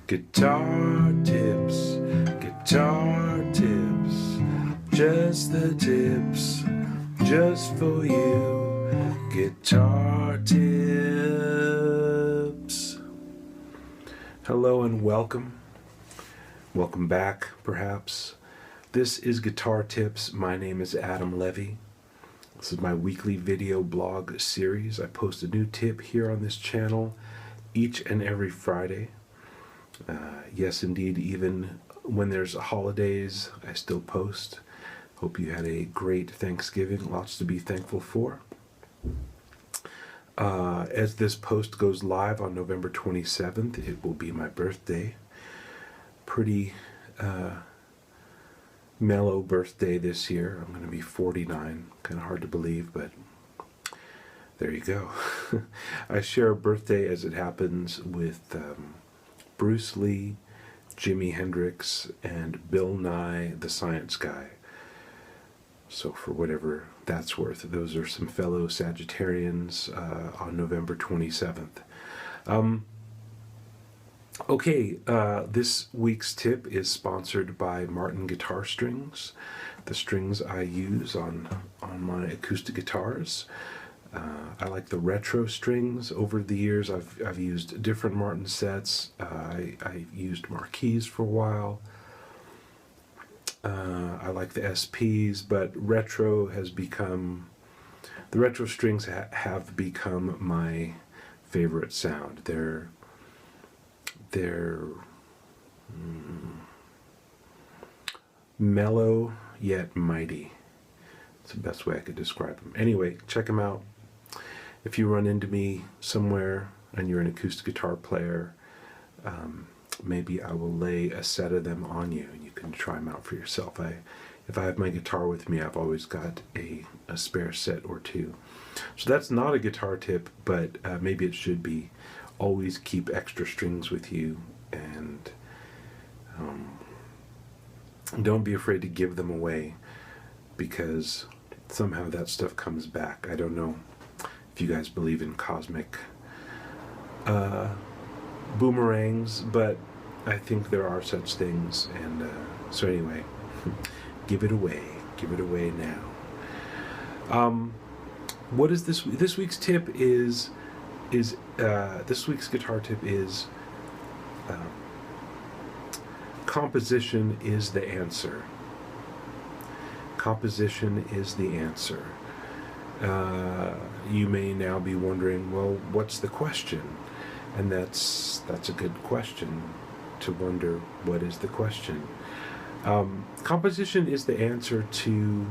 Guitar tips, just the tips, just for you. Guitar tips. Hello and welcome. Welcome back, perhaps. This is Guitar Tips. My name is Adam Levy. This is my weekly video blog series. I post a new tip here on this channel each and every Friday. Yes, indeed, even when there's holidays, I still post. Hope you had a great Thanksgiving, lots to be thankful for. As this post goes live on November 27th, it will be my birthday. Pretty mellow birthday this year. I'm going to be 49. Kind of hard to believe, but there you go. I share a birthday as it happens with Bruce Lee, Jimi Hendrix, and Bill Nye, the Science Guy. So for whatever that's worth, those are some fellow Sagittarians on November 27th. This week's tip is sponsored by Martin Guitar Strings, the strings I use on my acoustic guitars. I like the retro strings. Over the years, I've used different Martin sets. I used Marquis for a while. I like the SPs, but the retro strings have become my favorite sound. They're mellow yet mighty. That's the best way I could describe them. Anyway, check them out. If you run into me somewhere and you're an acoustic guitar player, maybe I will lay a set of them on you and you can try them out for yourself. If I have my guitar with me, I've always got a spare set or two. So that's not a guitar tip, but maybe it should be. Always keep extra strings with you, and don't be afraid to give them away, because somehow that stuff comes back. I don't know if you guys believe in cosmic boomerangs, but I think there are such things, and so anyway, give it away now. What is this week's tip is this week's guitar tip is composition is the answer. Composition is the answer. You may now be wondering, well, what's the question? And that's a good question to wonder, what is the question? Composition is the answer to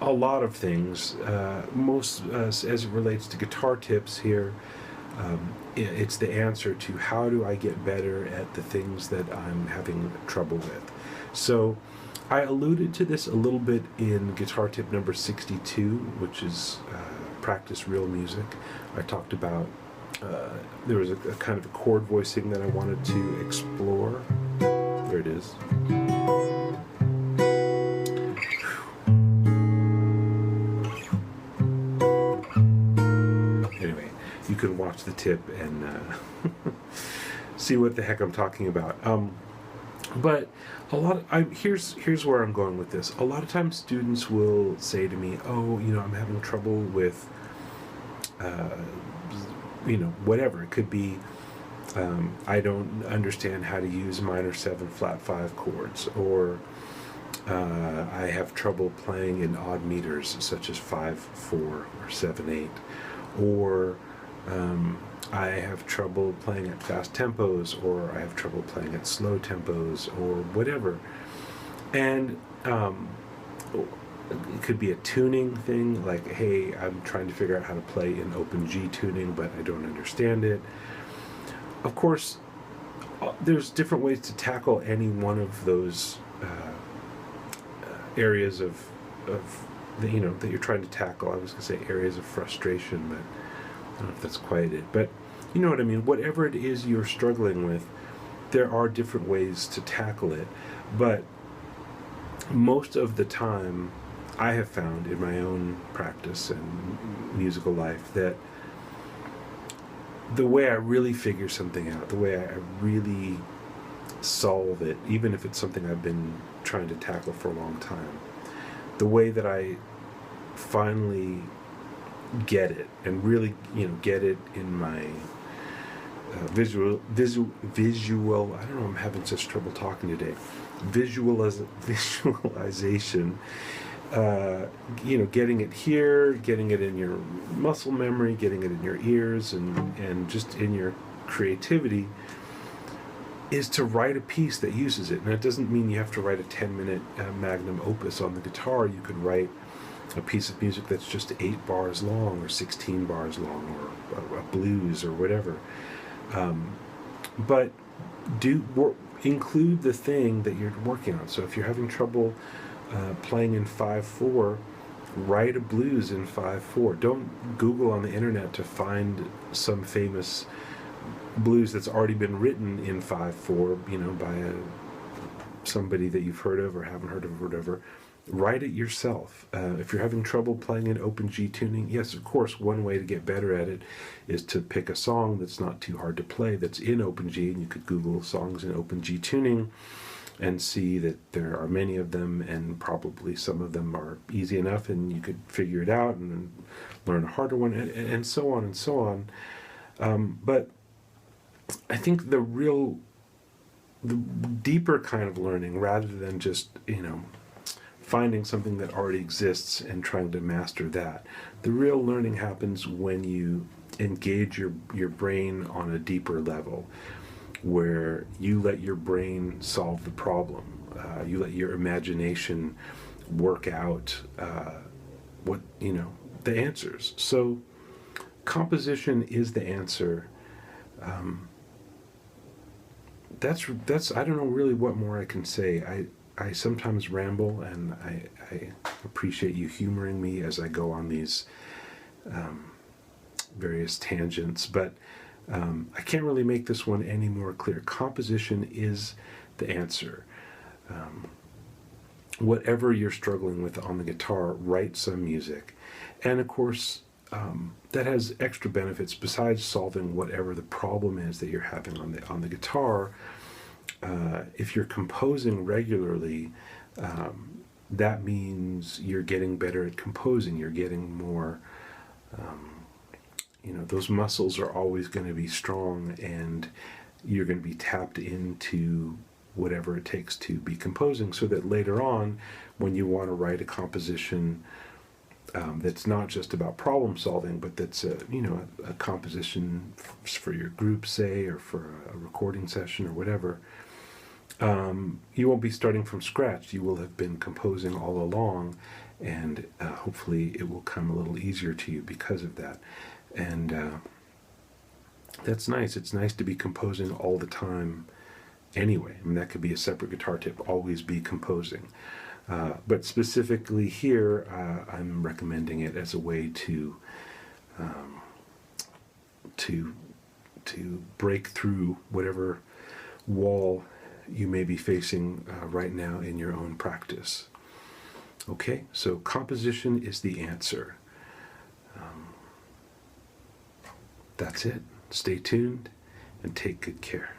a lot of things. Most as it relates to guitar tips here, it's the answer to how do I get better at the things that I'm having trouble with. So I alluded to this a little bit in guitar tip number 62, which is practice real music. I talked about there was a kind of a chord voicing that I wanted to explore. There it is. Anyway, you can watch the tip and see what the heck I'm talking about. But here's where I'm going with this. A lot of times students will say to me, oh, I'm having trouble with whatever. It could be I don't understand how to use minor 7 flat 5 chords, or I have trouble playing in odd meters such as 5/4 or 7/8, or I have trouble playing at fast tempos, or I have trouble playing at slow tempos, or whatever. And it could be a tuning thing, like, hey, I'm trying to figure out how to play in open G tuning, but I don't understand it. Of course, there's different ways to tackle any one of those areas of that you're trying to tackle. I was going to say areas of frustration, but I don't know if that's quite it. But you know what I mean. Whatever it is you're struggling with, there are different ways to tackle it. But most of the time, I have found in my own practice and musical life that the way I really figure something out, the way I really solve it, even if it's something I've been trying to tackle for a long time, the way that I finally get it and really, get it in my visual. I don't know. I'm having such trouble talking today. Visualization. Getting it here, getting it in your muscle memory, getting it in your ears, and just in your creativity, is to write a piece that uses it. And it doesn't mean you have to write a 10-minute magnum opus on the guitar. You could write a piece of music that's just 8 bars long or 16 bars long, or a blues or whatever. But include the thing that you're working on. So if you're having trouble playing in 5/4, write a blues in 5/4. Don't Google on the internet to find some famous blues that's already been written in 5/4, by somebody that you've heard of or haven't heard of or whatever. Write it yourself. If you're having trouble playing in open G tuning, yes, of course, one way to get better at it is to pick a song that's not too hard to play, that's in open G, and you could Google songs in open G tuning and see that there are many of them, and probably some of them are easy enough, and you could figure it out and then learn a harder one, and so on and so on. But I think the deeper kind of learning, rather than just, finding something that already exists and trying to master that, the real learning happens when you engage your brain on a deeper level, where you let your brain solve the problem. You let your imagination work out the answers. So composition is the answer. That's I don't know really what more I can say. I sometimes ramble, and I appreciate you humoring me as I go on these various tangents, but I can't really make this one any more clear. Composition is the answer. Whatever you're struggling with on the guitar, write some music. And of course, that has extra benefits besides solving whatever the problem is that you're having on the guitar. If you're composing regularly, that means you're getting better at composing. You're getting more, those muscles are always going to be strong, and you're going to be tapped into whatever it takes to be composing, so that later on, when you want to write a composition that's not just about problem solving, but that's a composition for your group, say, or for a recording session or whatever, you won't be starting from scratch. You will have been composing all along, and hopefully it will come a little easier to you because of that. And that's nice. It's nice to be composing all the time anyway. I mean, that could be a separate guitar tip. Always be composing. But specifically here, I'm recommending it as a way to break through whatever wall you may be facing right now in your own practice. Okay, so composition is the answer. That's it. Stay tuned and take good care.